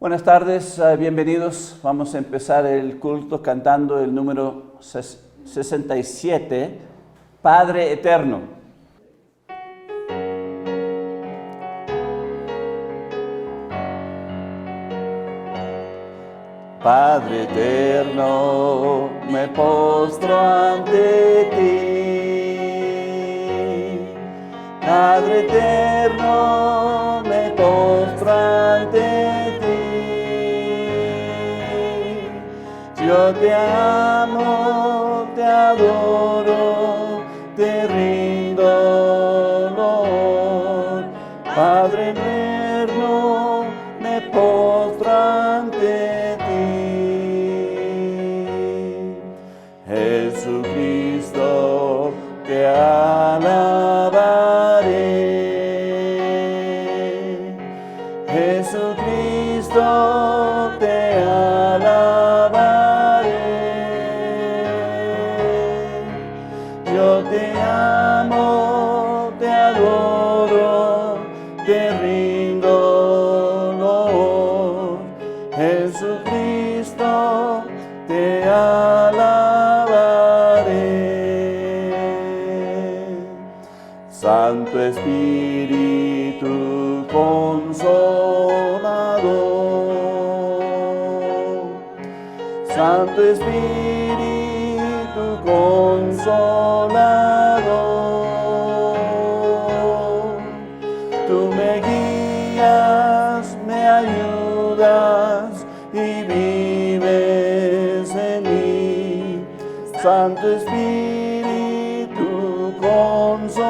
Buenas tardes, bienvenidos. Vamos a empezar el culto cantando el número 67, Padre Eterno. Padre eterno, me postro ante ti. Padre eterno, me postro ante ti. Yo te amo, te adoro, te rindo honor. Padre eterno, me postro ante ti. Jesucristo, te alabaré. Jesucristo, te alabaré. Yo te amo, te adoro, te rindo honor. Jesucristo, te alabaré. Santo Espíritu Consolador, Santo Espíritu Consolador, tú me guías, me ayudas y vives en mí. Santo Espíritu Consolador,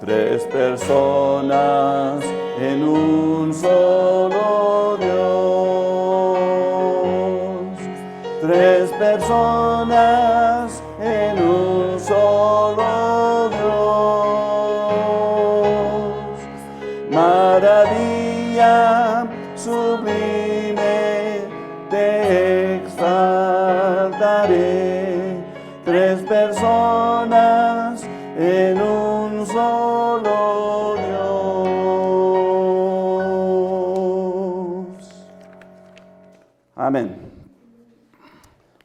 tres personas en un solo Dios, tres personas en un solo Dios. Maravilla sublime, te exaltaré. Tres personas en un solo Dios. Amén.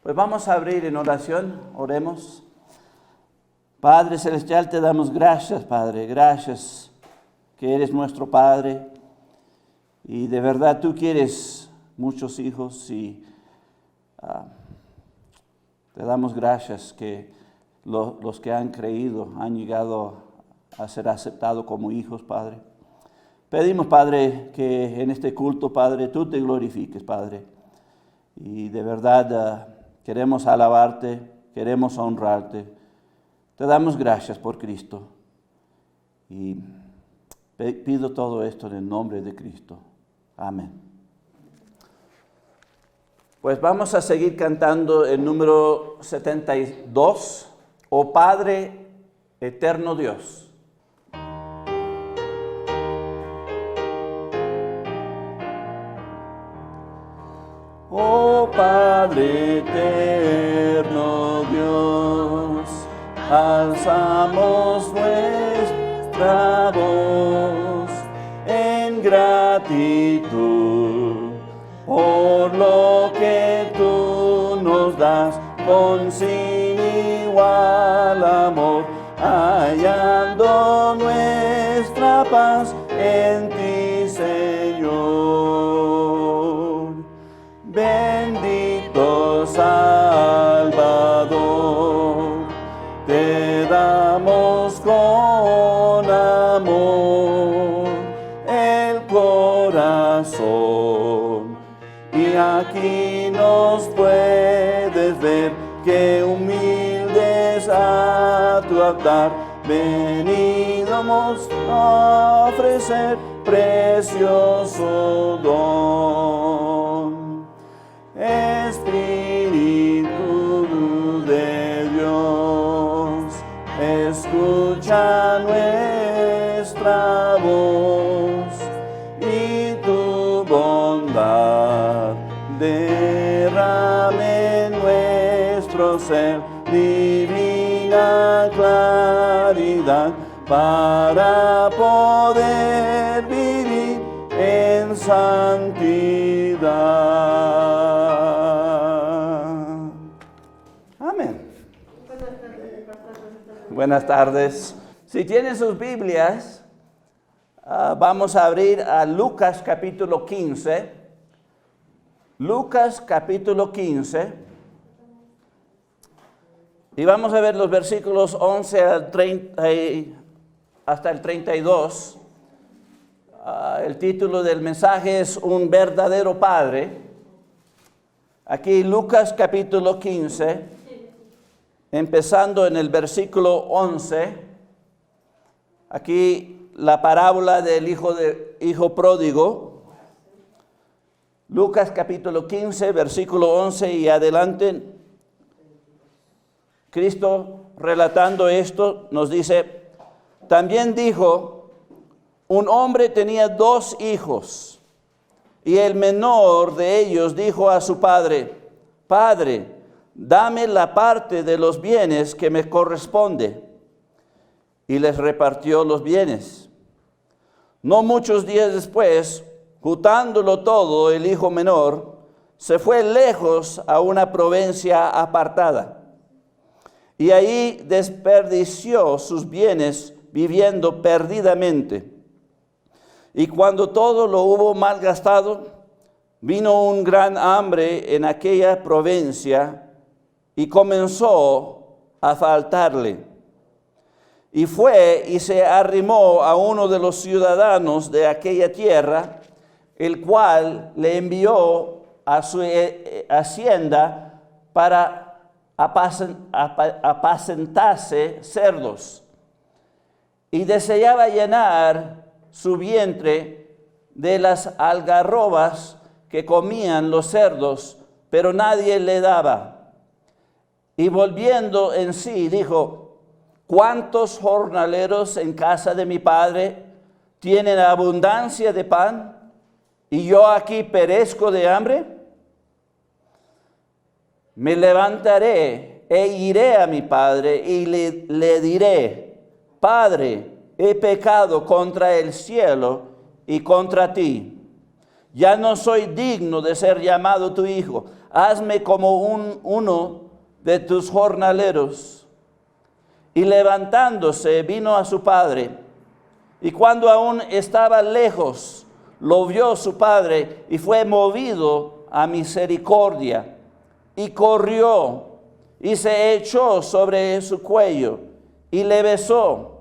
Pues vamos a abrir en oración, oremos. Padre Celestial, te damos gracias, Padre, gracias que eres nuestro Padre. Y de verdad tú quieres muchos hijos y te damos gracias que los que han creído han llegado a ser aceptados como hijos, Padre. Pedimos, Padre, que en este culto, Padre, tú te glorifiques, Padre. Y de verdad queremos alabarte, queremos honrarte. Te damos gracias por Cristo. Y pido todo esto en el nombre de Cristo. Amén. Pues vamos a seguir cantando el número 72, Oh Padre Eterno Dios. Oh Padre Eterno Dios, alzamos nuestra voz en gratitud por lo que tú nos das con sin igual amor, hallando nuestra paz en ti, Señor. Bendito Salvador, te damos con amor el corazón. Y aquí nos puedes ver, que humildes a tu altar venimos a ofrecer precioso don. Espíritu de Dios, escucha nuestra voz y tu bondad derrame en nuestro ser divina claridad para poder santidad. Amén. Buenas tardes. Si tienen sus Biblias, vamos a abrir a Lucas capítulo 15. Lucas capítulo 15. Y vamos a ver los versículos 11 al 30, hasta el 32. El título del mensaje es Un verdadero padre. Aquí Lucas capítulo 15, empezando en el versículo 11. Aquí la parábola del hijo pródigo. Lucas capítulo 15, versículo 11 y adelante. Cristo relatando esto nos dice, también dijo, un hombre tenía 2 hijos, y el menor de ellos dijo a su padre, Padre, dame la parte de los bienes que me corresponde. Y les repartió los bienes. No muchos días después, juntándolo todo, el hijo menor se fue lejos a una provincia apartada. Y ahí desperdició sus bienes viviendo perdidamente. Y cuando todo lo hubo malgastado, vino un gran hambre en aquella provincia y comenzó a faltarle. Y fue y se arrimó a uno de los ciudadanos de aquella tierra, el cual le envió a su hacienda para apacentarse cerdos. Y deseaba llenar su vientre de las algarrobas que comían los cerdos, pero nadie le daba. Y volviendo en sí, dijo, ¿cuántos jornaleros en casa de mi padre tienen abundancia de pan, y yo aquí perezco de hambre? Me levantaré e iré a mi padre y le diré, Padre, he pecado contra el cielo y contra ti. Ya no soy digno de ser llamado tu hijo. Hazme como uno de tus jornaleros. Y levantándose vino a su padre. Y cuando aún estaba lejos, lo vio su padre y fue movido a misericordia. Y corrió y se echó sobre su cuello y le besó.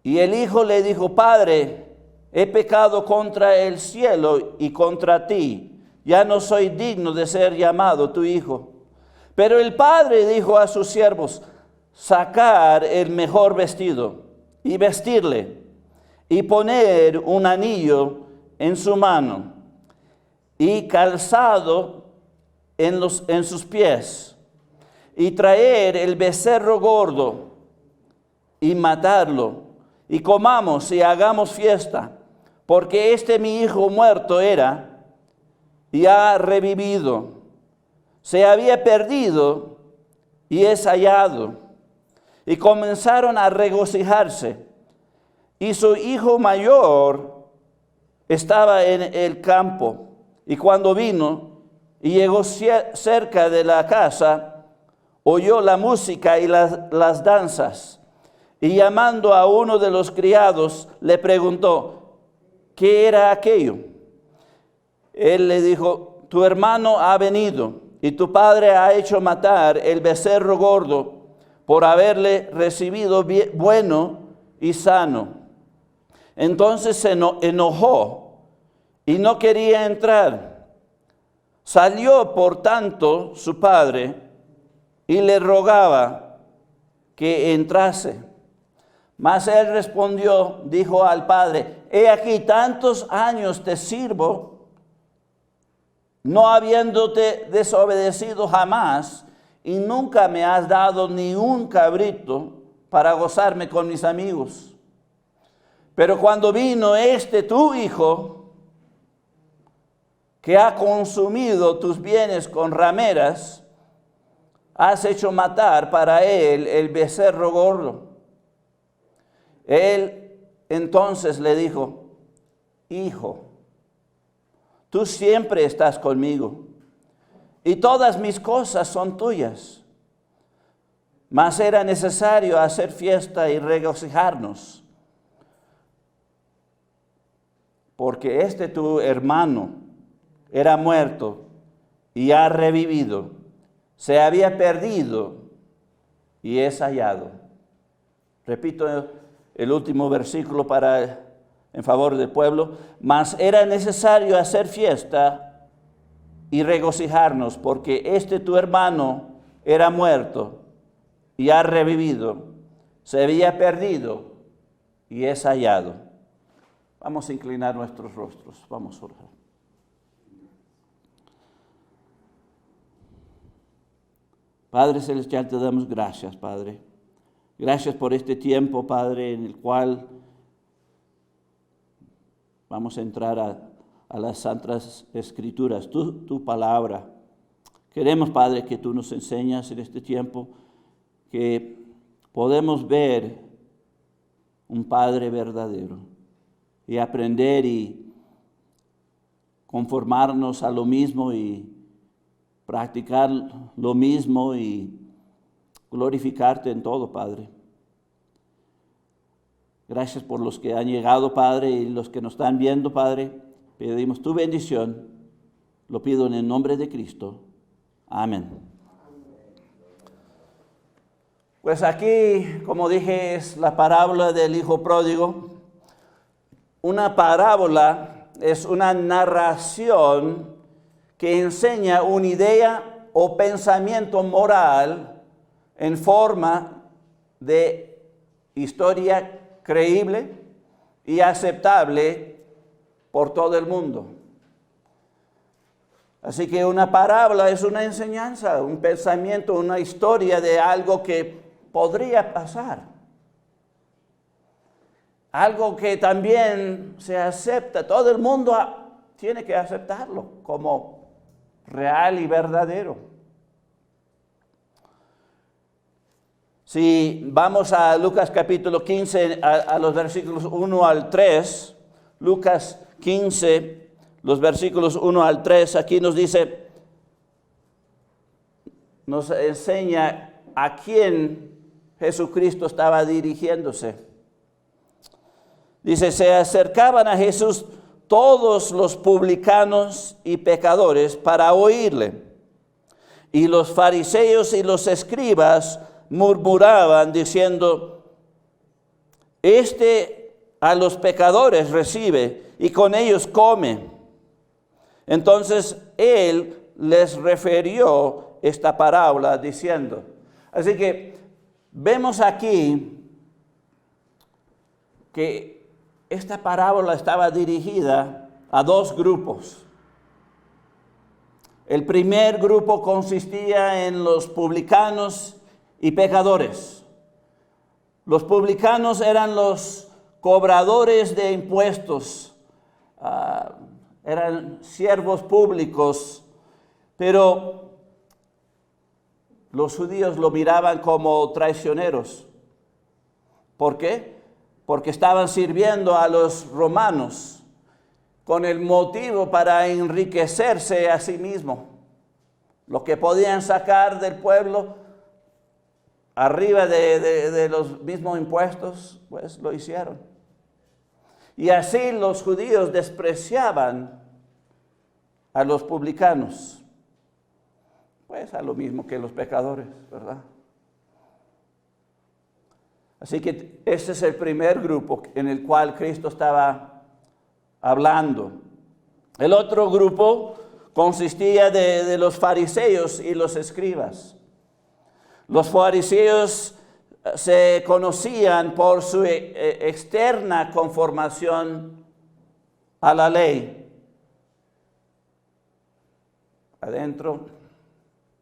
Y el hijo le dijo, Padre, he pecado contra el cielo y contra ti. Ya no soy digno de ser llamado tu hijo. Pero el padre dijo a sus siervos, sacar el mejor vestido y vestirle, y poner un anillo en su mano, y calzado en sus pies, y traer el becerro gordo, y matarlo. Y comamos y hagamos fiesta, porque mi hijo muerto era y ha revivido. Se había perdido y es hallado. Y comenzaron a regocijarse. Y su hijo mayor estaba en el campo. Y cuando vino y llegó cerca de la casa, oyó la música y las danzas. Y llamando a uno de los criados, le preguntó, ¿qué era aquello? Él le dijo, tu hermano ha venido, y tu padre ha hecho matar el becerro gordo, por haberle recibido bueno y sano. Entonces se enojó, y no quería entrar. Salió, por tanto, su padre, y le rogaba que entrase. Mas él respondió, dijo al padre, he aquí tantos años te sirvo, no habiéndote desobedecido jamás, y nunca me has dado ni un cabrito para gozarme con mis amigos. Pero cuando vino tu hijo, que ha consumido tus bienes con rameras, has hecho matar para él el becerro gordo. Él entonces le dijo, hijo, Tú siempre estás conmigo, y todas mis cosas son tuyas. Mas era necesario hacer fiesta y regocijarnos, porque este tu hermano era muerto y ha revivido, se había perdido y es hallado. Repito el último versículo en favor del pueblo. Mas era necesario hacer fiesta y regocijarnos, porque este tu hermano era muerto y ha revivido, se había perdido y es hallado. Vamos a inclinar nuestros rostros, vamos a orar. Padre Celestial, te damos gracias, Padre. Gracias por este tiempo, Padre, en el cual vamos a entrar a las Santas Escrituras, tu palabra. Queremos, Padre, que tú nos enseñas en este tiempo que podemos ver un Padre verdadero y aprender y conformarnos a lo mismo y practicar lo mismo y glorificarte en todo, Padre. Gracias por los que han llegado, Padre, y los que nos están viendo, Padre. Pedimos tu bendición. Lo pido en el nombre de Cristo. Amén. Pues aquí, como dije, es la parábola del hijo pródigo. Una parábola es una narración que enseña una idea o pensamiento moral en forma de historia creíble y aceptable por todo el mundo. Así que una parábola es una enseñanza, un pensamiento, una historia de algo que podría pasar. Algo que también se acepta, todo el mundo tiene que aceptarlo como real y verdadero. Si vamos a Lucas capítulo 15, a los versículos 1 al 3, Lucas 15, los versículos 1 al 3, aquí nos dice, nos enseña a quién Jesucristo estaba dirigiéndose. Dice, se acercaban a Jesús todos los publicanos y pecadores para oírle. Y los fariseos y los escribas murmuraban diciendo, este a los pecadores recibe y con ellos come. Entonces él les refirió esta parábola diciendo. Así que vemos aquí que esta parábola estaba dirigida a dos grupos. El primer grupo consistía en los publicanos y pecadores. Los publicanos eran los cobradores de impuestos, eran siervos públicos, pero los judíos lo miraban como traicioneros. ¿Por qué? Porque estaban sirviendo a los romanos con el motivo para enriquecerse a sí mismos. Lo que podían sacar del pueblo arriba de los mismos impuestos, pues lo hicieron. Y así los judíos despreciaban a los publicanos, pues a lo mismo que los pecadores, ¿verdad? Así que ese es el primer grupo en el cual Cristo estaba hablando. El otro grupo consistía de los fariseos y los escribas. Los fariseos se conocían por su externa conformación a la ley. Adentro,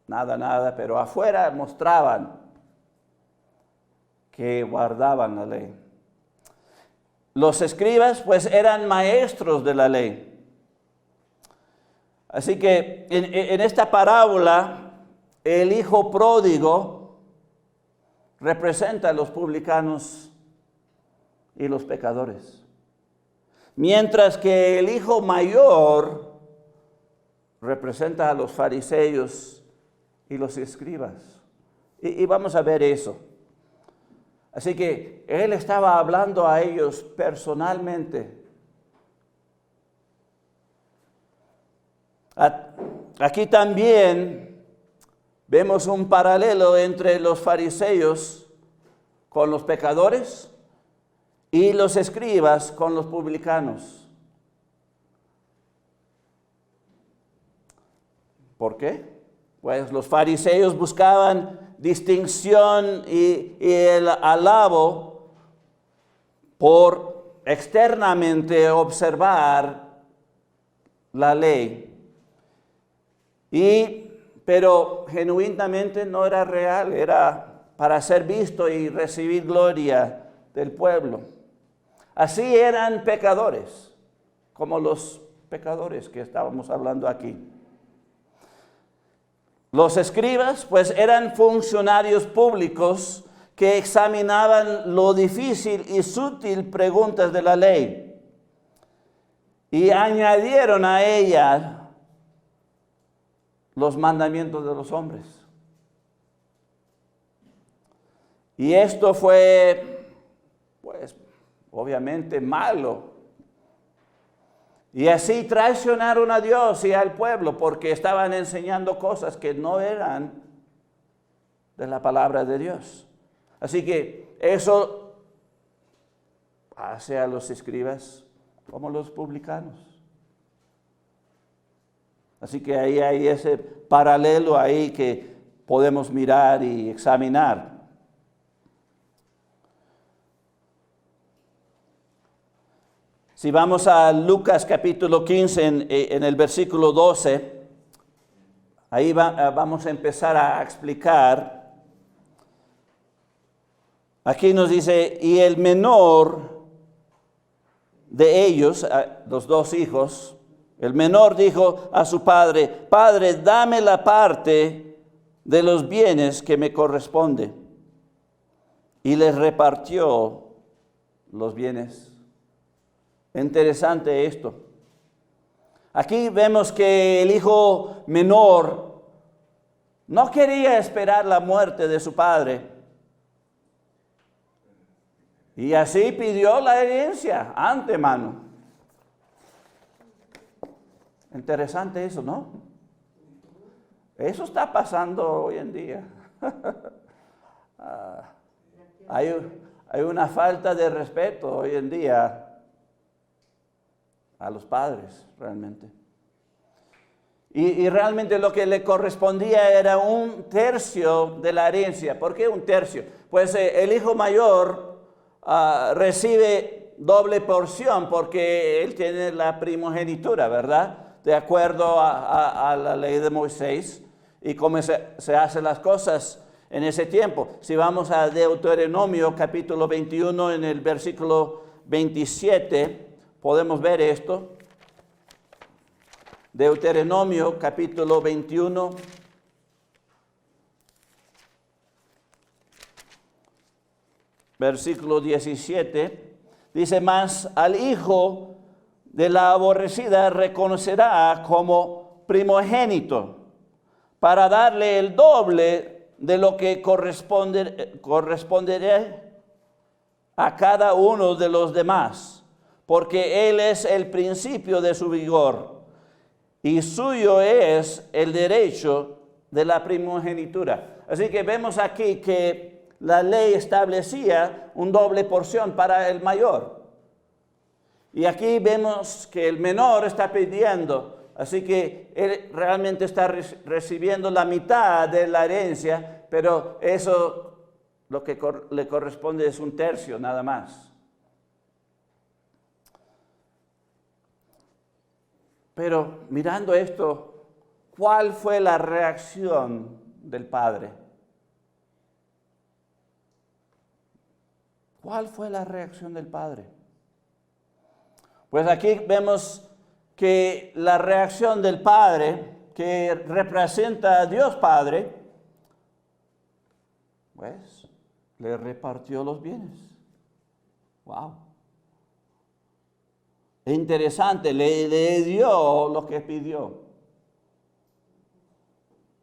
nada, pero afuera mostraban que guardaban la ley. Los escribas, pues, eran maestros de la ley. Así que en esta parábola, el hijo pródigo representa a los publicanos y los pecadores. Mientras que el hijo mayor representa a los fariseos y los escribas. Y vamos a ver eso. Así que él estaba hablando a ellos personalmente. Aquí también vemos un paralelo entre los fariseos con los pecadores y los escribas con los publicanos. ¿Por qué? Pues los fariseos buscaban distinción y el alabo por externamente observar la ley. Pero genuinamente no era real, era para ser visto y recibir gloria del pueblo. Así eran pecadores, como los pecadores que estábamos hablando aquí. Los escribas, pues, eran funcionarios públicos que examinaban lo difícil y sutil preguntas de la ley y añadieron a ella los mandamientos de los hombres. Y esto fue, pues, obviamente malo. Y así traicionaron a Dios y al pueblo porque estaban enseñando cosas que no eran de la palabra de Dios. Así que eso hace a los escribas como los publicanos. Así que ahí hay ese paralelo ahí que podemos mirar y examinar. Si vamos a Lucas capítulo 15 en el versículo 12, ahí vamos a empezar a explicar. Aquí nos dice, y el menor de ellos, los dos hijos, el menor dijo a su padre, Padre, dame la parte de los bienes que me corresponde. Y les repartió los bienes. Interesante esto. Aquí vemos que el hijo menor no quería esperar la muerte de su padre. Y así pidió la herencia antemano. Interesante eso, ¿no? Eso está pasando hoy en día. Hay una falta de respeto hoy en día a los padres, realmente. Y realmente lo que le correspondía era 1/3 de la herencia. ¿Por qué 1/3? Pues el hijo mayor recibe doble porción porque él tiene la primogenitura, ¿verdad? De acuerdo a la ley de Moisés y cómo se hacen las cosas en ese tiempo. Si vamos a Deuteronomio capítulo 21 en el versículo 27, podemos ver esto. Deuteronomio capítulo 21. Versículo 17. Dice, mas al hijo de la aborrecida reconocerá como primogénito para darle el doble de lo que corresponderá a cada uno de los demás, porque él es el principio de su vigor, y suyo es el derecho de la primogenitura. Así que vemos aquí que la ley establecía un doble porción para el mayor. Y aquí vemos que el menor está pidiendo, así que él realmente está recibiendo la mitad de la herencia, pero eso lo que le corresponde es 1/3 nada más. Pero mirando esto, ¿cuál fue la reacción del padre? ¿Cuál fue la reacción del padre? Pues aquí vemos que la reacción del padre, que representa a Dios Padre, pues le repartió los bienes. Wow. Interesante, le dio lo que pidió.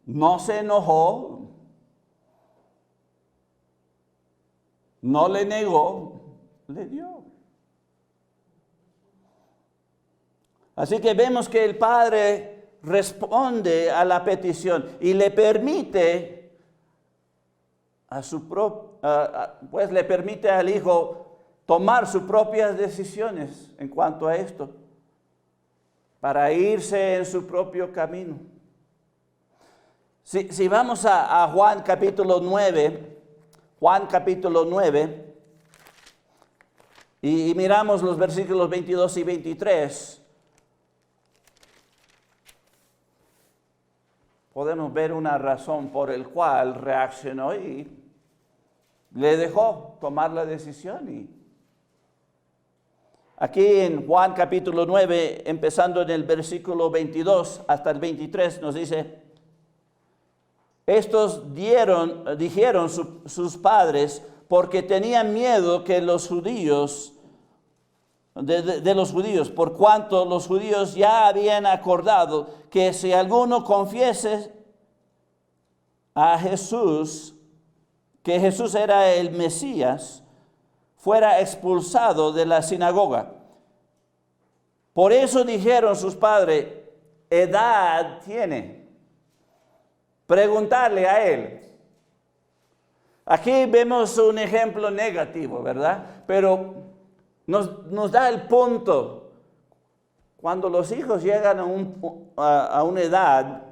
no se enojó, no le negó, le dio. Así que vemos que el Padre responde a la petición y le permite pues le permite al Hijo tomar sus propias decisiones en cuanto a esto, para irse en su propio camino. Si vamos a Juan capítulo 9, y miramos los versículos 22 y 23, podemos ver una razón por la cual reaccionó y le dejó tomar la decisión. Aquí en Juan capítulo 9, empezando en el versículo 22 hasta el 23, nos dice: estos dijeron sus padres, porque tenían miedo que los judíos, de los judíos, por cuanto los judíos ya habían acordado que si alguno confiese a Jesús, que Jesús era el Mesías, fuera expulsado de la sinagoga. Por eso dijeron sus padres: edad tiene. Preguntarle a él. Aquí vemos un ejemplo negativo, ¿verdad? Pero nos da el punto. Cuando los hijos llegan a una edad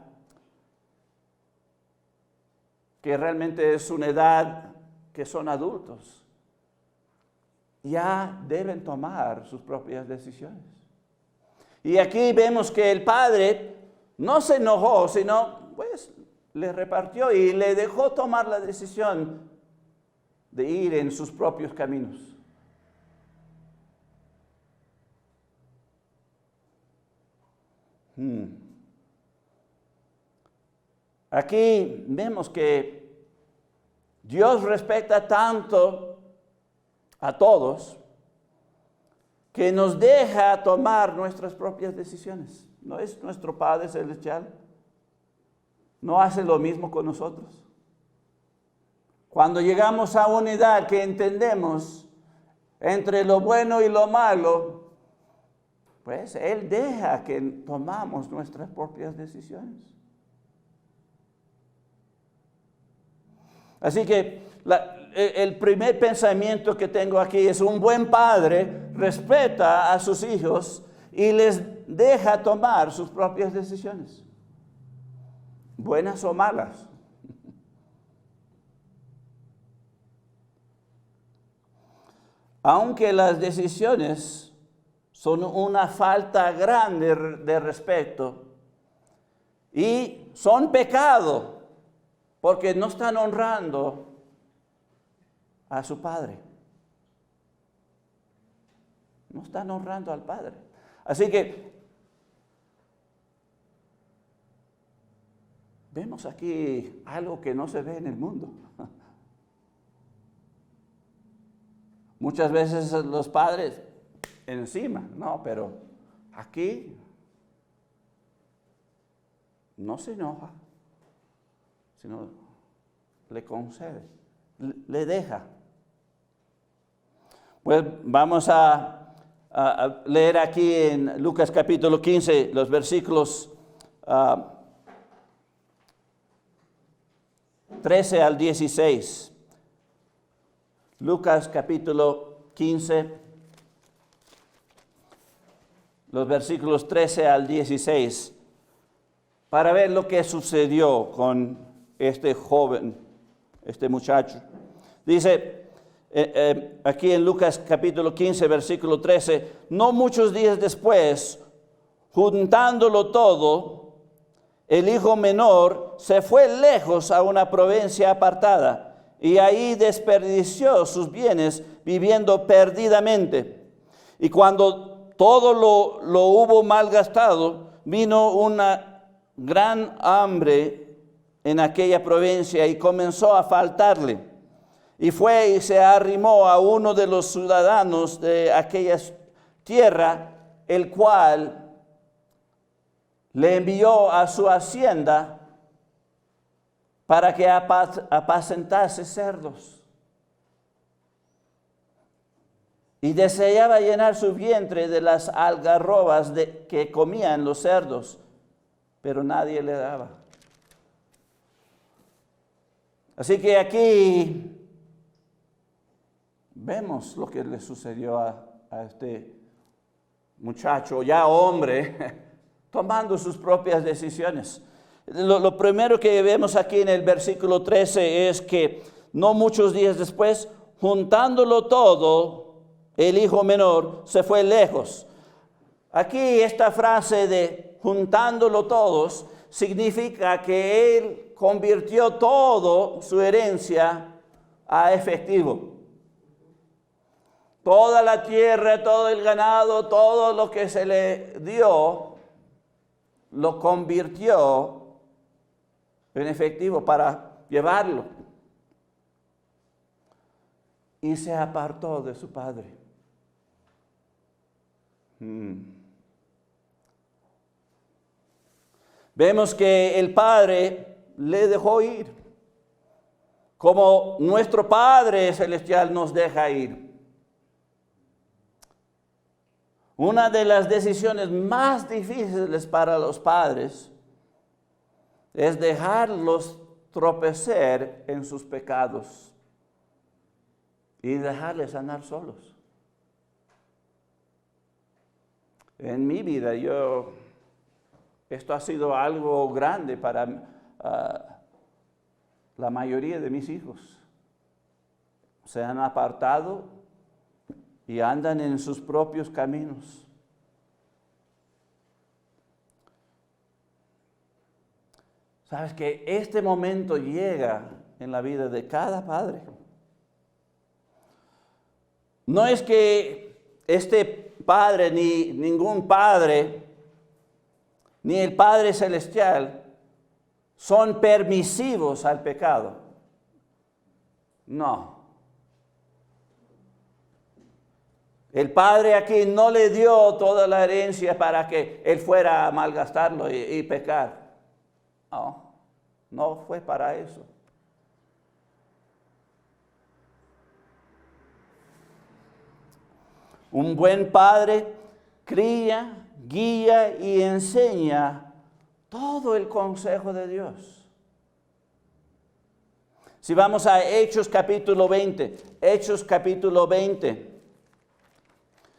que realmente es una edad que son adultos, ya deben tomar sus propias decisiones. Y aquí vemos que el Padre no se enojó, sino pues le repartió y le dejó tomar la decisión de ir en sus propios caminos. Aquí vemos que Dios respeta tanto a todos que nos deja tomar nuestras propias decisiones. ¿No es nuestro Padre Celestial? ¿No hace lo mismo con nosotros? Cuando llegamos a una edad que entendemos entre lo bueno y lo malo, pues Él deja que tomamos nuestras propias decisiones. Así que el primer pensamiento que tengo aquí es: un buen padre respeta a sus hijos y les deja tomar sus propias decisiones, buenas o malas. Aunque las decisiones son una falta grande de respeto y son pecado, porque no están honrando a su Padre. No están honrando al Padre. Así que vemos aquí algo que no se ve en el mundo. Muchas veces los padres encima, no, pero aquí no se enoja, sino le concede, le deja. Pues vamos a leer aquí en Lucas capítulo 15 los versículos 13 al 16. Lucas capítulo 15, los versículos 13 al 16, para ver lo que sucedió con este joven, este muchacho. Dice aquí en Lucas capítulo 15, versículo 13: no muchos días después, juntándolo todo, el hijo menor se fue lejos a una provincia apartada, y ahí desperdició sus bienes viviendo perdidamente. Y cuando todo lo hubo malgastado, vino una gran hambre en aquella provincia y comenzó a faltarle. Y fue y se arrimó a uno de los ciudadanos de aquella tierra, el cual le envió a su hacienda para que apacentase cerdos. Y deseaba llenar su vientre de las algarrobas que comían los cerdos, pero nadie le daba. Así que aquí vemos lo que le sucedió a este muchacho, ya hombre, tomando sus propias decisiones. Lo primero que vemos aquí en el versículo 13 es que no muchos días después, juntándolo todo, el hijo menor se fue lejos. Aquí esta frase de juntándolo todos significa que él convirtió todo su herencia a efectivo. Toda la tierra, todo el ganado, todo lo que se le dio, lo convirtió en efectivo para llevarlo. Y se apartó de su padre. Vemos que el padre le dejó ir, como nuestro Padre Celestial nos deja ir. Una de las decisiones más difíciles para los padres es dejarlos tropezar en sus pecados y dejarles andar solos. En mi vida, esto ha sido algo grande para la mayoría de mis hijos. Se han apartado y andan en sus propios caminos. Sabes que este momento llega en la vida de cada padre. No es que este padre, ni ningún padre, ni el Padre Celestial son permisivos al pecado. No. El Padre aquí no le dio toda la herencia para que él fuera a malgastarlo y pecar. No, no fue para eso. Un buen padre cría, guía y enseña todo el consejo de Dios. Si vamos a Hechos capítulo 20,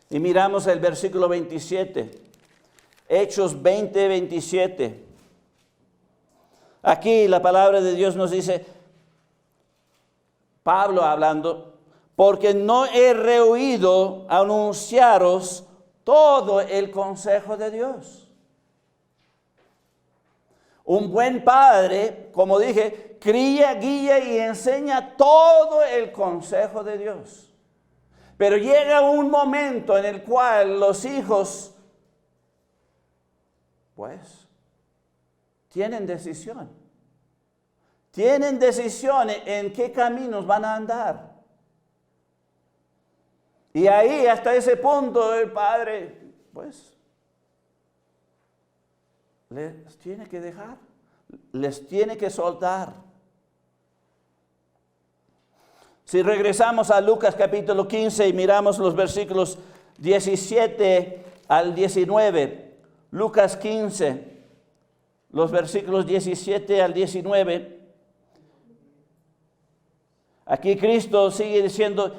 y miramos el versículo 27, Hechos 20, 27. Aquí la palabra de Dios nos dice, Pablo hablando, porque no he rehuido anunciaros todo el consejo de Dios. Un buen padre, como dije, cría, guía y enseña todo el consejo de Dios. Pero llega un momento en el cual los hijos, pues, tienen decisión. Tienen decisión en qué caminos van a andar. Y ahí, hasta ese punto, el padre, pues, les tiene que dejar, les tiene que soltar. Si regresamos a Lucas capítulo 15 y miramos los versículos 17 al 19, Lucas 15, los versículos 17 al 19, aquí Cristo sigue diciendo,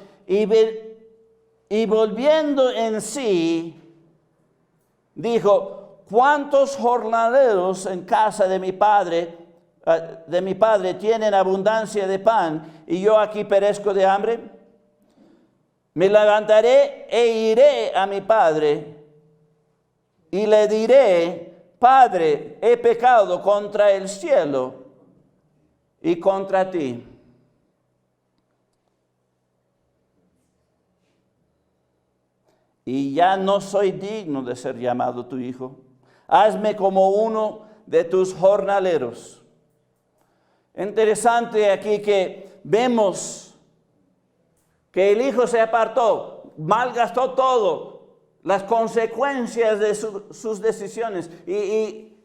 y volviendo en sí, dijo, ¿cuántos jornaleros en casa de mi padre tienen abundancia de pan y yo aquí perezco de hambre? Me levantaré e iré a mi padre y le diré, Padre, he pecado contra el cielo y contra ti. Y ya no soy digno de ser llamado tu hijo. Hazme como uno de tus jornaleros. Interesante aquí que vemos que el hijo se apartó, malgastó todo, las consecuencias de sus decisiones. Y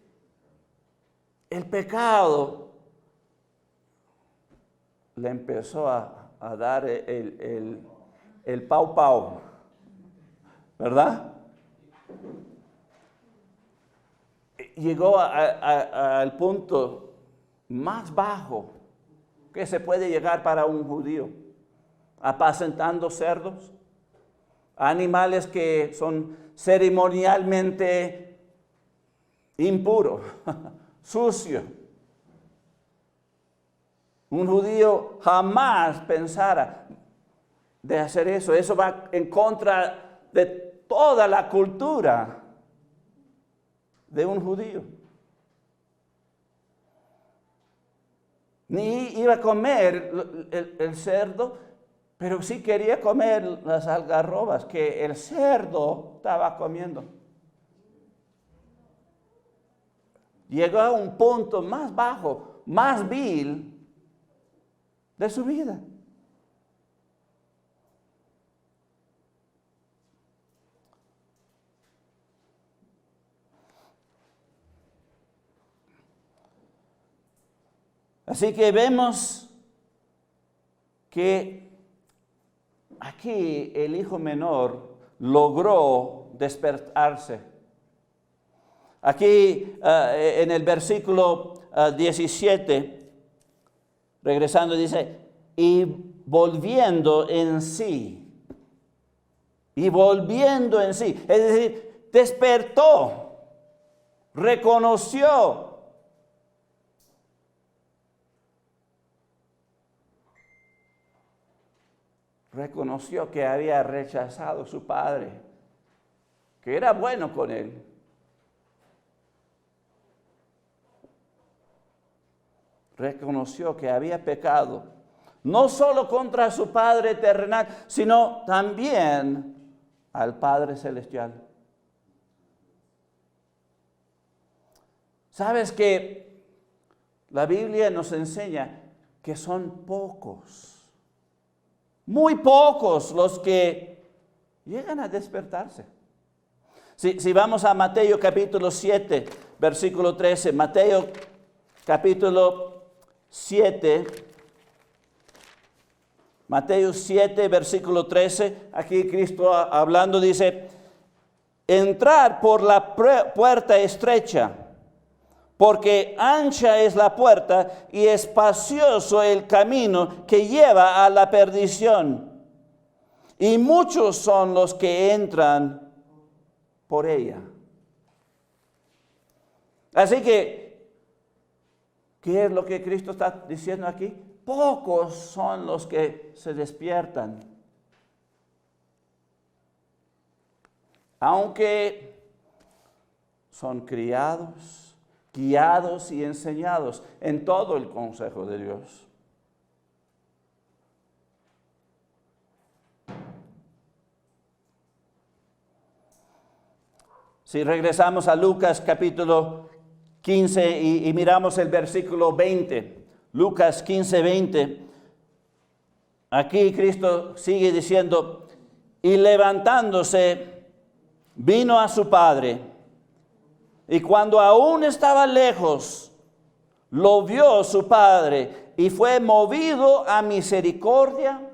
el pecado le empezó a dar el pau pau, ¿verdad? Llegó al punto más bajo que se puede llegar para un judío, apacentando cerdos, animales que son ceremonialmente impuros, sucios. Un judío jamás pensara de hacer eso. Eso va en contra de toda la cultura de un judío. Ni iba a comer el cerdo, pero sí quería comer las algarrobas que el cerdo estaba comiendo. Llegó a un punto más bajo, más vil de su vida. Así que vemos que aquí el hijo menor logró despertarse. Aquí en el versículo 17, regresando, dice, y volviendo en sí. Y volviendo en sí. Es decir, despertó, reconoció. Reconoció que había rechazado a su padre, que era bueno con él. Reconoció que había pecado, no solo contra su Padre terrenal, sino también al Padre celestial. ¿Sabes que la Biblia nos enseña que son pocos, muy pocos los que llegan a despertarse? Si vamos a Mateo capítulo 7, versículo 13, Mateo capítulo 7, Mateo 7, versículo 13, aquí Cristo hablando dice, entrad por la puerta estrecha, porque ancha es la puerta y espacioso el camino que lleva a la perdición, y muchos son los que entran por ella. Así que, ¿qué es lo que Cristo está diciendo aquí? Pocos son los que se despiertan. Aunque son criados, guiados y enseñados en todo el consejo de Dios. Si regresamos a Lucas capítulo 15 y miramos el versículo 20, Lucas 15, 20, aquí Cristo sigue diciendo, y levantándose, vino a su padre, y cuando aún estaba lejos, lo vio su padre, y fue movido a misericordia,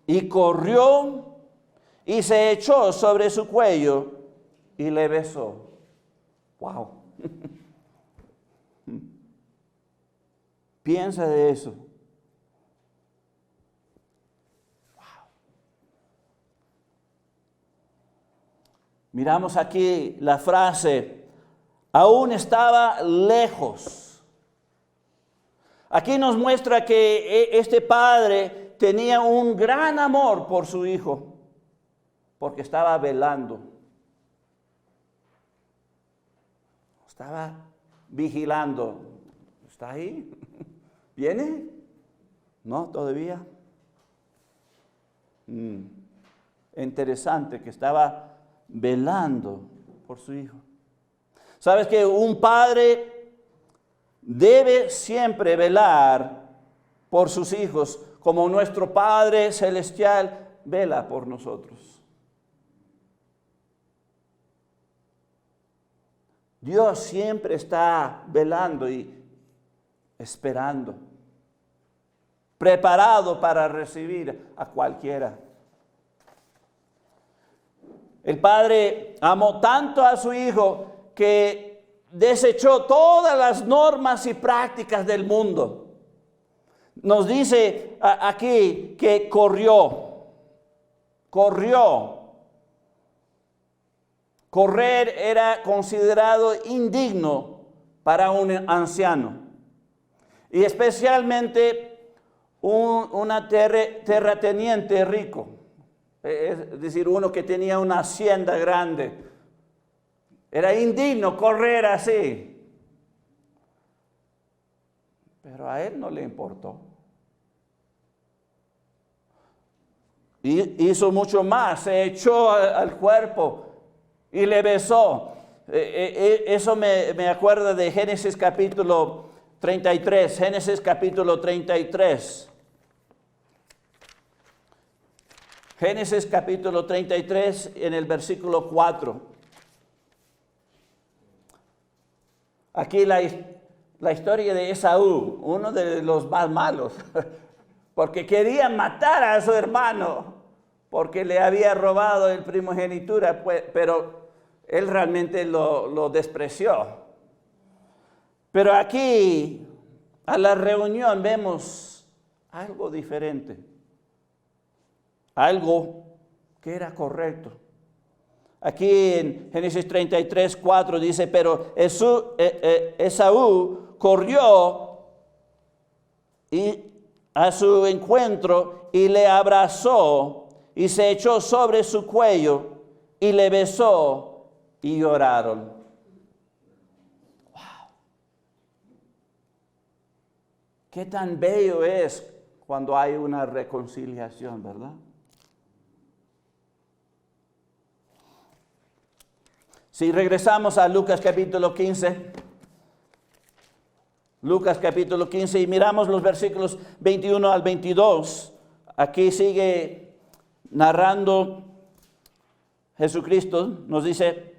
y corrió, y se echó sobre su cuello, y le besó. ¡Wow! Piensa de eso. Wow. Miramos aquí la frase, aún estaba lejos. Aquí nos muestra que este padre tenía un gran amor por su hijo, porque estaba velando. Estaba vigilando. ¿Está ahí? ¿Viene? ¿No? ¿Todavía? Interesante que estaba velando por su hijo. ¿Sabes que un padre debe siempre velar por sus hijos como nuestro Padre Celestial vela por nosotros? Dios siempre está velando y esperando. preparado para recibir a cualquiera. El Padre amó tanto a su Hijo que desechó todas las normas y prácticas del mundo. Nos dice aquí que corrió. Correr era considerado indigno para un anciano. Y especialmente una terrateniente rico. Es decir, uno que tenía una hacienda grande. Era indigno correr así. Pero a él no le importó. Y hizo mucho más, se echó al cuerpo y le besó. Eso me acuerda de Génesis capítulo 33. Génesis capítulo 33. Génesis capítulo 33 en el versículo 4. Aquí la historia de Esaú, uno de los más malos, porque quería matar a su hermano, porque le había robado el primogenitura, pero él realmente lo despreció. Pero aquí, a la reunión, vemos algo diferente, algo que era correcto. Aquí en Génesis 33, 4 dice, pero Esaú corrió a su encuentro y le abrazó y se echó sobre su cuello y le besó y lloraron. ¡Wow! Qué tan bello es cuando hay una reconciliación, ¿verdad? Si regresamos a Lucas capítulo 15, Lucas capítulo 15 y miramos los versículos 21 al 22, aquí sigue narrando Jesucristo, nos dice,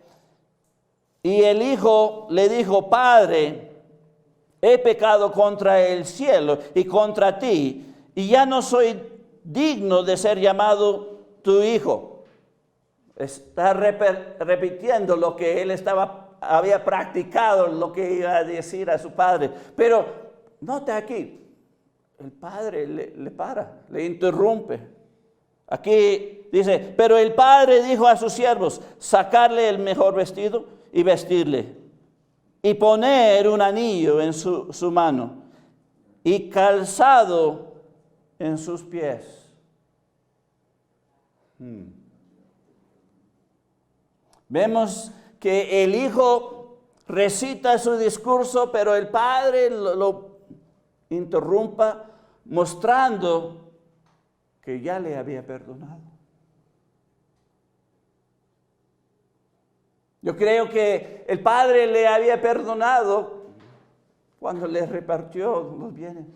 y el hijo le dijo, Padre, he pecado contra el cielo y contra ti, y ya no soy digno de ser llamado tu hijo. Está repitiendo lo que él había practicado, lo que iba a decir a su padre. Pero nota aquí, el padre le para, le interrumpe. Aquí dice, pero el padre dijo a sus siervos, sacarle el mejor vestido y vestirle, y poner un anillo en su mano, y calzado en sus pies. Vemos que el hijo recita su discurso, pero el padre lo interrumpa, mostrando que ya le había perdonado. Yo creo que el padre le había perdonado cuando le repartió los bienes.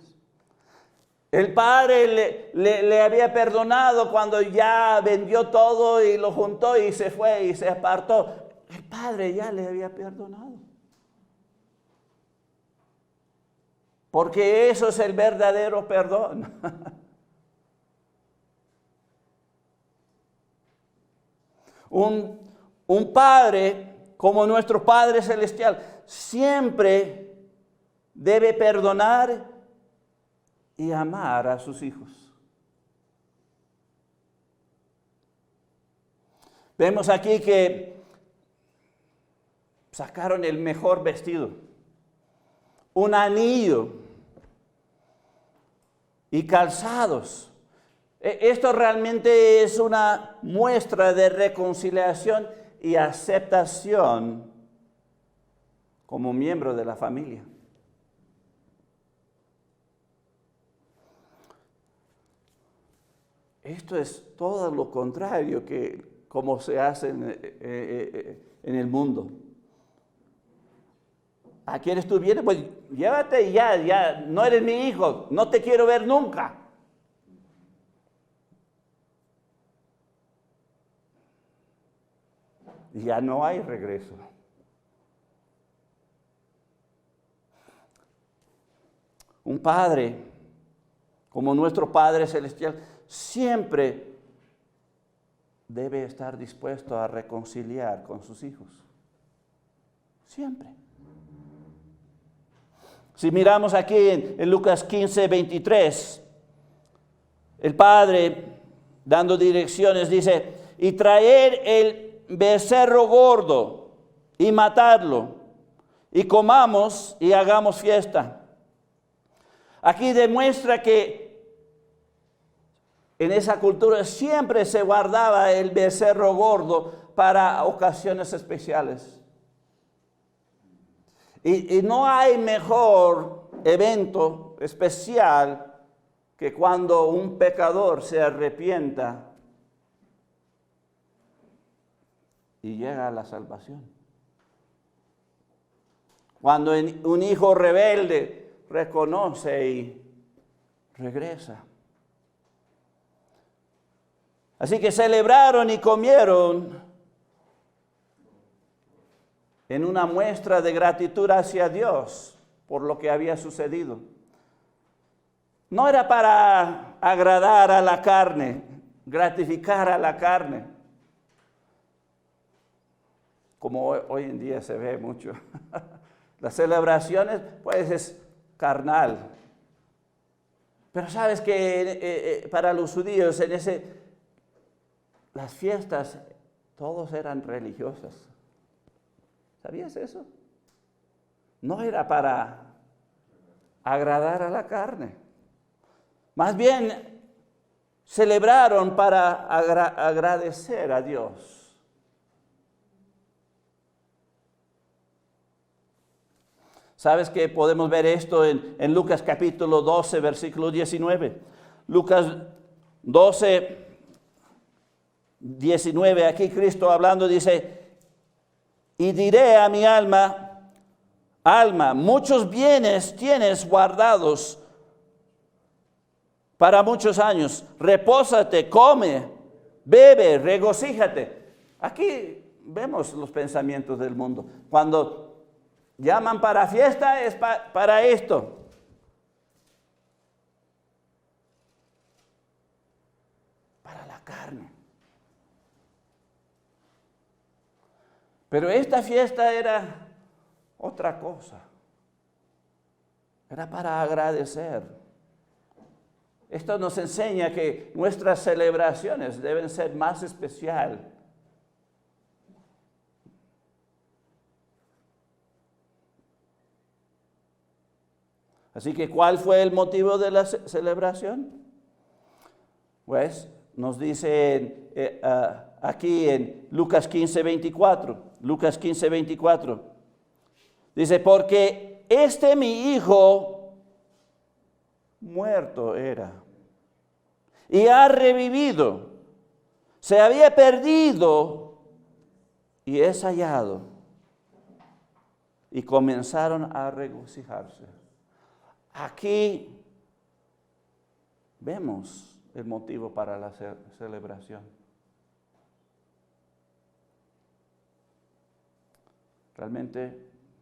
El padre le había perdonado cuando ya vendió todo y lo juntó y se fue y se apartó. El padre ya le había perdonado. Porque eso es el verdadero perdón. Un padre como nuestro Padre Celestial siempre debe perdonar y amar a sus hijos. Vemos aquí que sacaron el mejor vestido, un anillo y calzados. Esto realmente es una muestra de reconciliación y aceptación como miembro de la familia. Esto es todo lo contrario que como se hace en el mundo. ¿A quieres tú vienes? Pues llévate y ya, no eres mi hijo, no te quiero ver nunca. Y ya no hay regreso. Un padre como nuestro Padre Celestial, siempre debe estar dispuesto a reconciliar con sus hijos. Siempre. Si miramos aquí en Lucas 15, 23, el Padre, dando direcciones, dice, y traer el becerro gordo y matarlo, y comamos y hagamos fiesta. Aquí demuestra que en esa cultura siempre se guardaba el becerro gordo para ocasiones especiales. Y no hay mejor evento especial que cuando un pecador se arrepienta y llega a la salvación. Cuando un hijo rebelde reconoce y regresa. Así que celebraron y comieron en una muestra de gratitud hacia Dios por lo que había sucedido. No era para agradar a la carne, gratificar a la carne, como hoy en día se ve mucho. Las celebraciones, pues, es carnal. Pero sabes que para los judíos las fiestas, todos eran religiosas. ¿Sabías eso? No era para agradar a la carne. Más bien, celebraron para agradecer a Dios. ¿Sabes que podemos ver esto en Lucas capítulo 12, versículo 19? Lucas 12, 19, aquí Cristo hablando dice, y diré a mi alma, muchos bienes tienes guardados para muchos años. Repósate, come, bebe, regocíjate. Aquí vemos los pensamientos del mundo. Cuando llaman para fiesta es para esto. Para la carne. Pero esta fiesta era otra cosa. Era para agradecer. Esto nos enseña que nuestras celebraciones deben ser más especiales. Así que, ¿cuál fue el motivo de la celebración? Pues nos dice aquí en Lucas 15, 24. Lucas 15, 24. Dice, porque mi hijo muerto era y ha revivido. Se había perdido y es hallado. Y comenzaron a regocijarse. Aquí vemos el motivo para la celebración. Realmente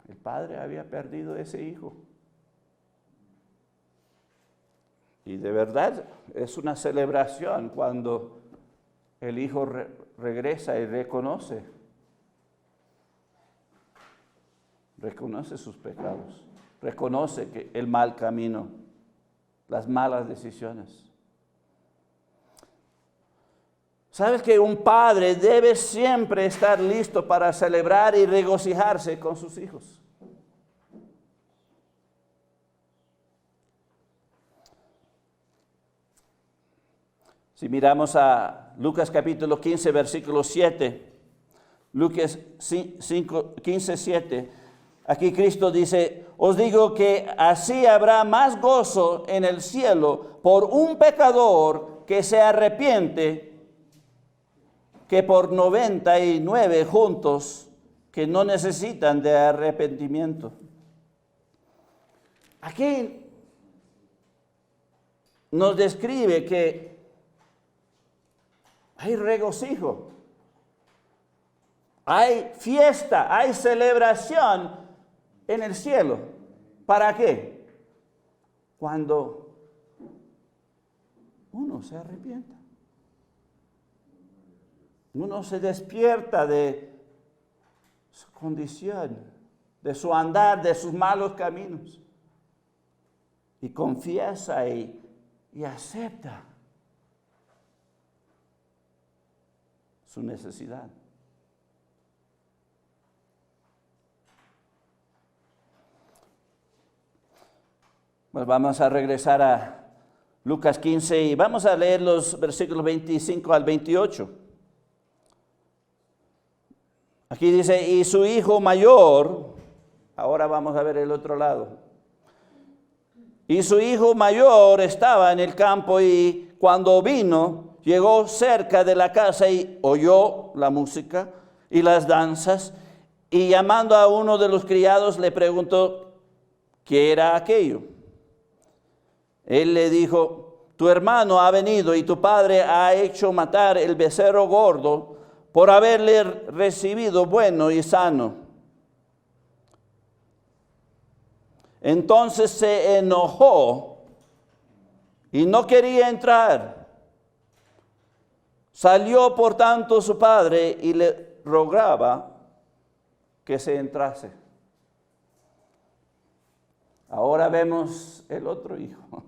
el padre había perdido ese hijo. Y de verdad es una celebración cuando el hijo regresa y reconoce sus pecados, reconoce que el mal camino, las malas decisiones. ¿Sabes que un padre debe siempre estar listo para celebrar y regocijarse con sus hijos? Si miramos a Lucas capítulo 15, versículo 7, Lucas 15, 7, aquí Cristo dice, os digo que así habrá más gozo en el cielo por un pecador que se arrepiente que por 99 juntos que no necesitan de arrepentimiento. Aquí nos describe que hay regocijo, hay fiesta, hay celebración en el cielo. ¿Para qué? Cuando uno se arrepienta. Uno se despierta de su condición, de su andar, de sus malos caminos. Y confiesa y acepta su necesidad. Pues vamos a regresar a Lucas 15 y vamos a leer los versículos 25 al 28. Aquí dice, y su hijo mayor, ahora vamos a ver el otro lado. Y su hijo mayor estaba en el campo y cuando vino, llegó cerca de la casa y oyó la música y las danzas y llamando a uno de los criados le preguntó qué era aquello. Él le dijo, tu hermano ha venido y tu padre ha hecho matar el becerro gordo por haberle recibido bueno y sano. Entonces se enojó y no quería entrar. Salió por tanto su padre y le rogaba que se entrase. Ahora vemos el otro hijo.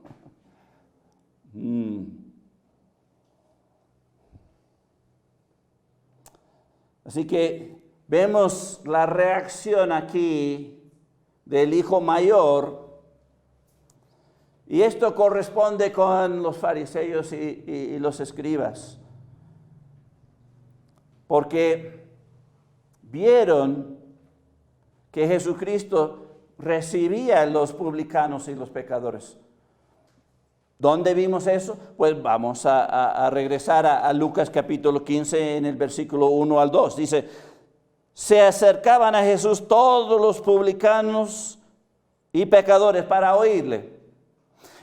Así que vemos la reacción aquí del hijo mayor. Y esto corresponde con los fariseos y los escribas. Porque vieron que Jesucristo recibía a los publicanos y los pecadores. ¿Dónde vimos eso? Pues vamos a regresar a Lucas capítulo 15 en el versículo 1 al 2. Dice, se acercaban a Jesús todos los publicanos y pecadores para oírle.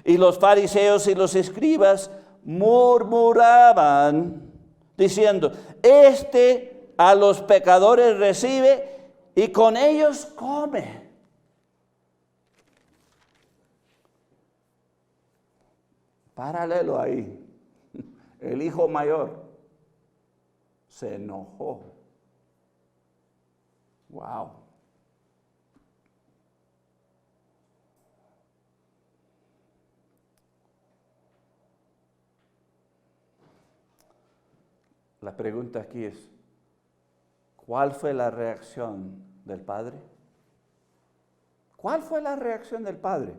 Y los fariseos y los escribas murmuraban diciendo, este a los pecadores recibe y con ellos come. Paralelo ahí, el hijo mayor se enojó. Wow. La pregunta aquí es, ¿cuál fue la reacción del padre? ¿Cuál fue la reacción del padre?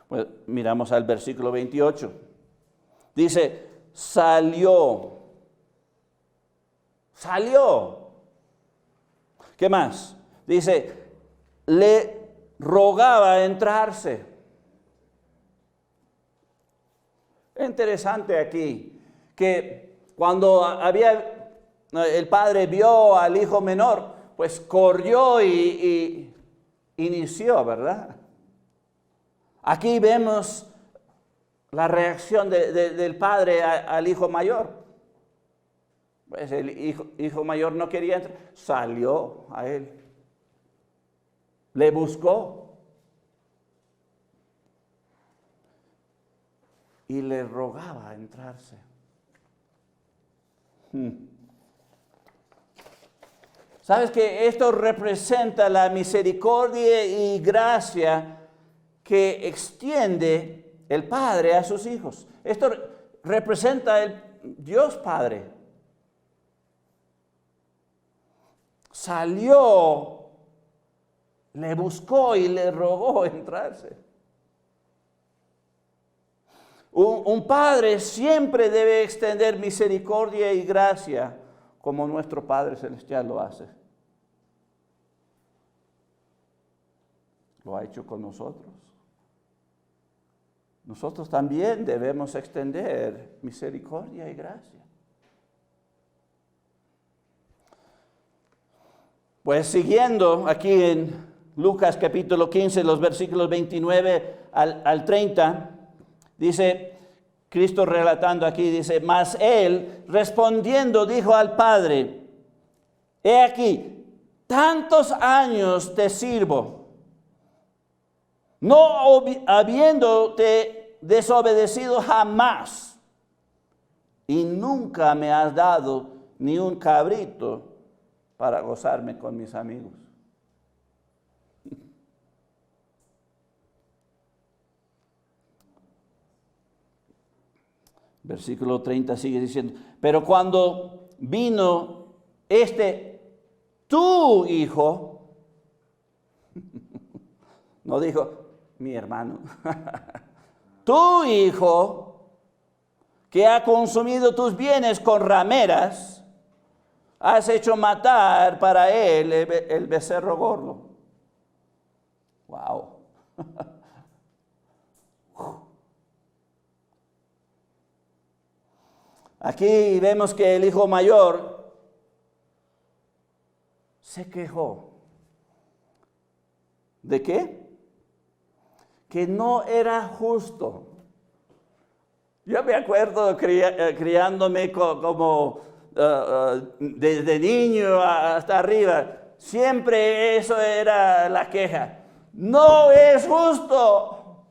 Pues miramos al versículo 28. Dice, salió. ¿Qué más? Dice, le rogaba entrarse. Interesante aquí que cuando el padre vio al hijo menor, pues corrió y inició, ¿verdad? Aquí vemos la reacción del padre al hijo mayor. Pues el hijo mayor no quería entrar, salió a él, le buscó y le rogaba entrarse. ¿Sabes que esto representa la misericordia y gracia que extiende el Padre a sus hijos? Esto representa el Dios Padre. Salió, le buscó y le rogó entrarse. Un padre siempre debe extender misericordia y gracia como nuestro Padre Celestial lo hace. Lo ha hecho con nosotros. Nosotros también debemos extender misericordia y gracia. Pues siguiendo aquí en Lucas capítulo 15, los versículos 29 al 30, dice, Cristo relatando aquí, dice, mas él respondiendo dijo al Padre, he aquí, tantos años te sirvo, no habiéndote desobedecido jamás. y nunca me has dado ni un cabrito para gozarme con mis amigos. Versículo 30 sigue diciendo, pero cuando vino tu hijo, no dijo mi hermano, tu hijo, que ha consumido tus bienes con rameras, has hecho matar para él el becerro gordo. Wow. Aquí vemos que el hijo mayor se quejó. ¿De qué? Que no era justo. Yo me acuerdo criándome como desde niño hasta arriba. Siempre eso era la queja. No es justo.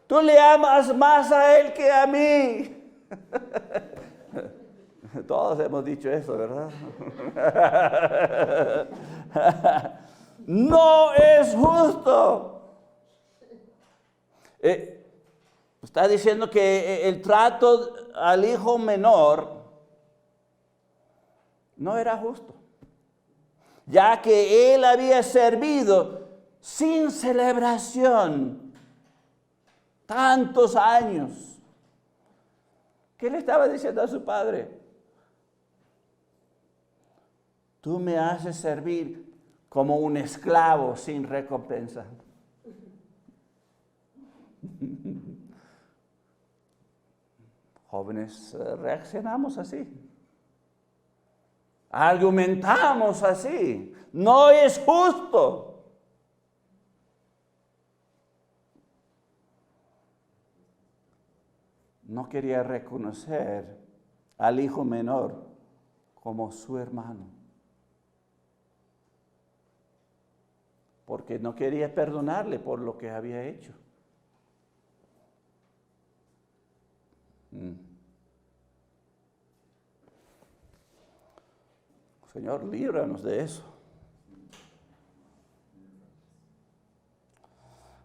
Tú le amas más a él que a mí. Todos hemos dicho eso, ¿verdad? No es justo. Está diciendo que el trato al hijo menor no era justo, ya que él había servido sin celebración tantos años. ¿Qué le estaba diciendo a su padre? Tú me haces servir como un esclavo sin recompensa. Jóvenes, reaccionamos así. Argumentamos así. No es justo. No quería reconocer al hijo menor como su hermano, porque no quería perdonarle por lo que había hecho. Señor, líbranos de eso.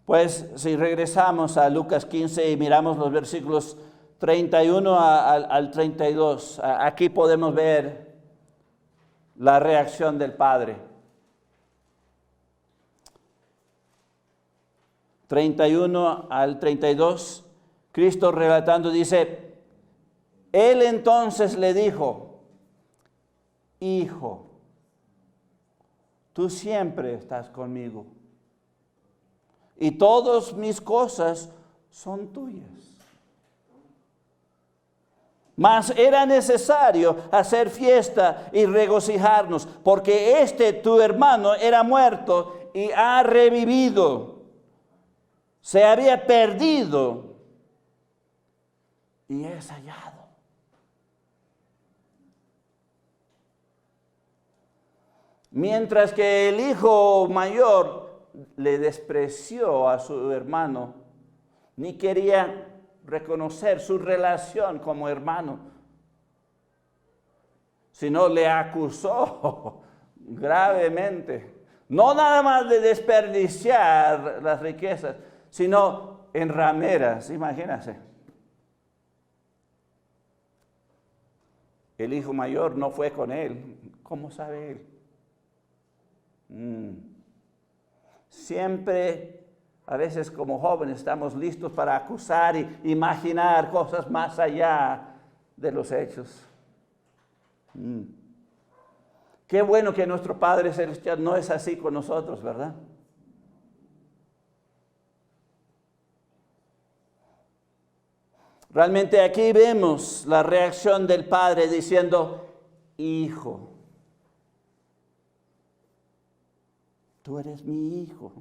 Pues si regresamos a Lucas 15 y miramos los versículos 31 al 32, aquí podemos ver la reacción del Padre. 31 al 32, Cristo relatando dice, Él entonces le dijo, Hijo, tú siempre estás conmigo y todas mis cosas son tuyas. Mas era necesario hacer fiesta y regocijarnos, porque tu hermano era muerto y ha revivido. Se había perdido y es hallado. Mientras que el hijo mayor le despreció a su hermano, ni quería reconocer su relación como hermano, sino le acusó gravemente. No nada más de desperdiciar las riquezas, sino en rameras, imagínense. El hijo mayor no fue con él. ¿Cómo sabe él? Siempre, a veces como jóvenes, estamos listos para acusar y imaginar cosas más allá de los hechos. Qué bueno que nuestro Padre Celestial no es así con nosotros, ¿verdad? Realmente aquí vemos la reacción del Padre diciendo, Hijo, tú eres mi hijo.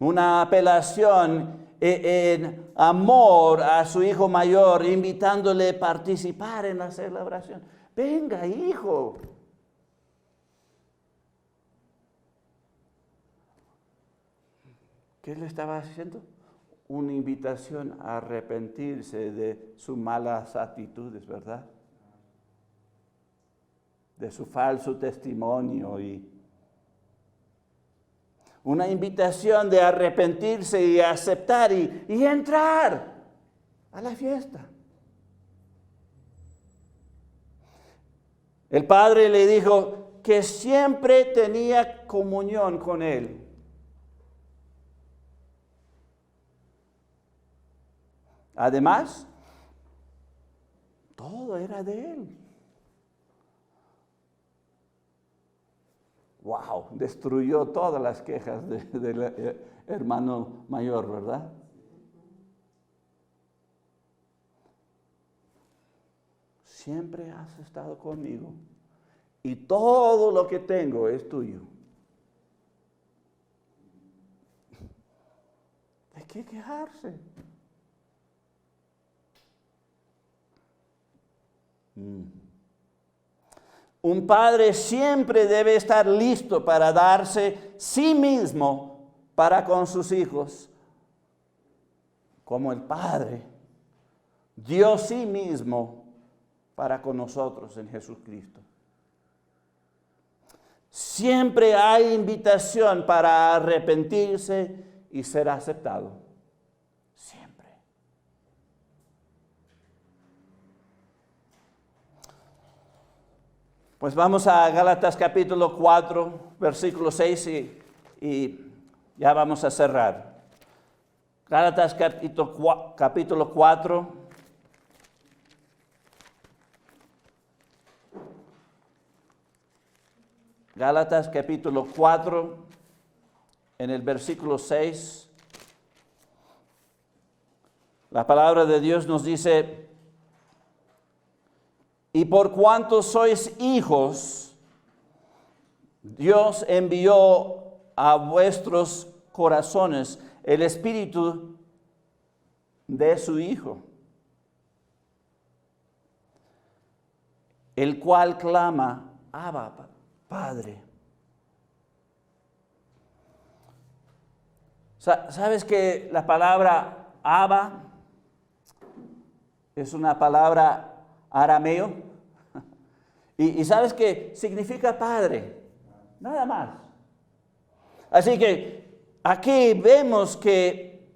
Una apelación en amor a su hijo mayor, invitándole a participar en la celebración. Venga, hijo. ¿Qué le estaba haciendo? una invitación a arrepentirse de sus malas actitudes, ¿verdad? De su falso testimonio y una invitación de arrepentirse y aceptar y entrar a la fiesta. El padre le dijo que siempre tenía comunión con él. Además, todo era de él. Wow, destruyó todas las quejas del hermano mayor, ¿verdad? Siempre has estado conmigo y todo lo que tengo es tuyo. ¿De qué quejarse? Un padre siempre debe estar listo para darse sí mismo para con sus hijos, como el Padre dio sí mismo para con nosotros en Jesucristo. Siempre hay invitación para arrepentirse y ser aceptado. Siempre. Pues vamos a Gálatas capítulo 4, versículo 6 y ya vamos a cerrar. Gálatas capítulo 4. Gálatas capítulo 4, en el versículo 6. La palabra de Dios nos dice: y por cuanto sois hijos, Dios envió a vuestros corazones el espíritu de su Hijo, el cual clama: Abba, Padre. ¿Sabes que la palabra Abba es una palabra arameo? Y sabes que significa padre, nada más. Así que aquí vemos que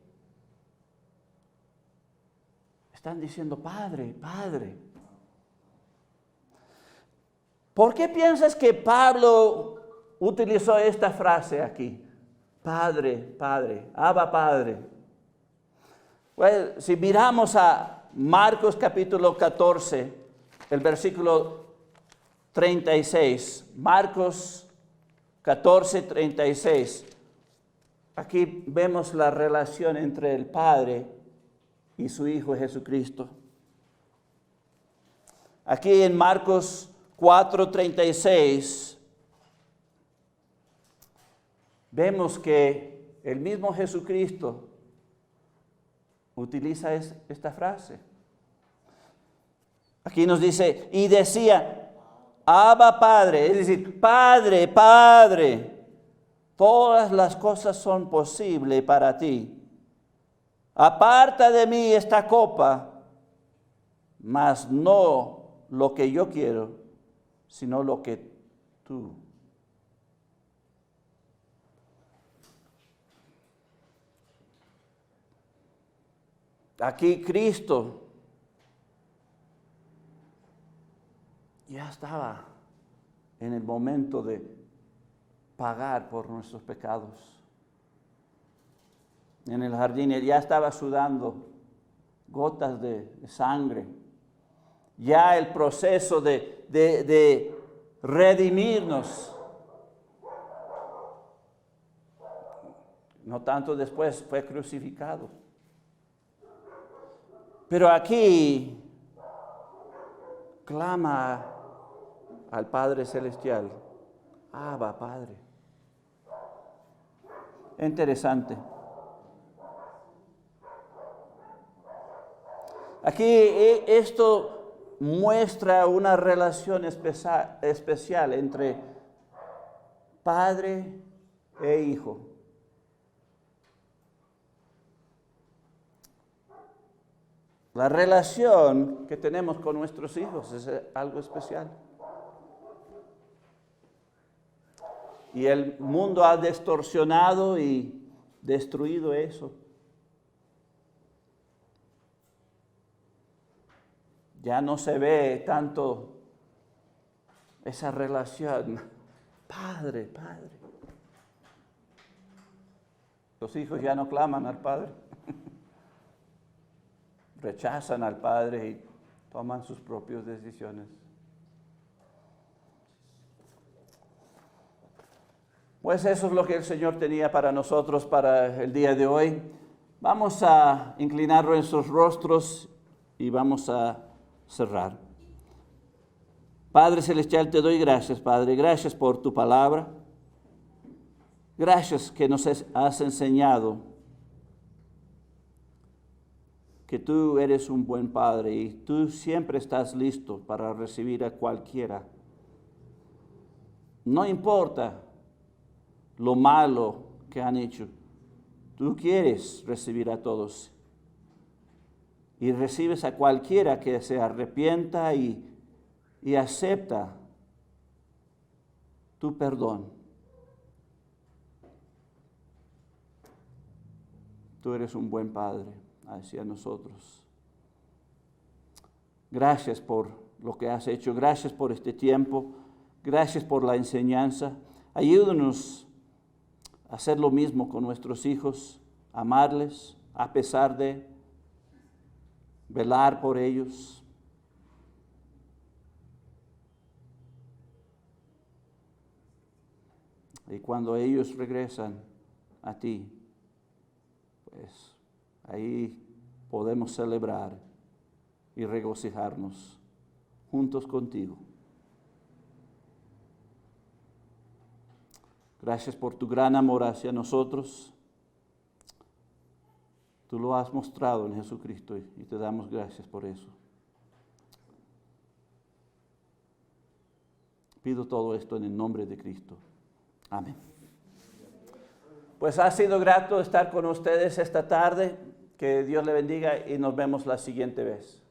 están diciendo Padre, Padre. ¿Por qué piensas que Pablo utilizó esta frase aquí? Padre, Padre, Abba Padre. Bueno, si miramos a Marcos capítulo 14, el versículo 36, Marcos 14, 36. Aquí vemos la relación entre el Padre y su Hijo Jesucristo. Aquí en Marcos 4, 36, vemos que el mismo Jesucristo utiliza esta frase. Aquí nos dice, y decía, Abba Padre, es decir, Padre, Padre, todas las cosas son posibles para ti. Aparta de mí esta copa, mas no lo que yo quiero, sino lo que tú. Aquí Cristo ya estaba en el momento de pagar por nuestros pecados. En el jardín él ya estaba sudando gotas de sangre. Ya el proceso de redimirnos. No tanto después fue crucificado. Pero aquí clama al Padre Celestial, Abba, Padre. Interesante. Aquí esto muestra una relación especial entre Padre e Hijo. La relación que tenemos con nuestros hijos es algo especial. Y el mundo ha distorsionado y destruido eso. Ya no se ve tanto esa relación padre. Los hijos ya no claman al padre. Rechazan al padre y toman sus propias decisiones. Pues eso es lo que el Señor tenía para nosotros para el día de hoy. Vamos a inclinar nuestros rostros y vamos a cerrar. Padre Celestial, te doy gracias, Padre. Gracias por tu palabra. Gracias que nos has enseñado que tú eres un buen Padre y tú siempre estás listo para recibir a cualquiera. No importa lo malo que han hecho, tú quieres recibir a todos. Y recibes a cualquiera que se arrepienta y acepta tu perdón. Tú eres un buen Padre hacia nosotros. Gracias por lo que has hecho. Gracias por este tiempo. Gracias por la enseñanza. Ayúdanos a hacer lo mismo con nuestros hijos, amarles a pesar de, velar por ellos. Y cuando ellos regresan a ti, pues ahí podemos celebrar y regocijarnos juntos contigo. Gracias por tu gran amor hacia nosotros. Tú lo has mostrado en Jesucristo y te damos gracias por eso. Pido todo esto en el nombre de Cristo. Amén. Pues ha sido grato estar con ustedes esta tarde. Que Dios le bendiga y nos vemos la siguiente vez.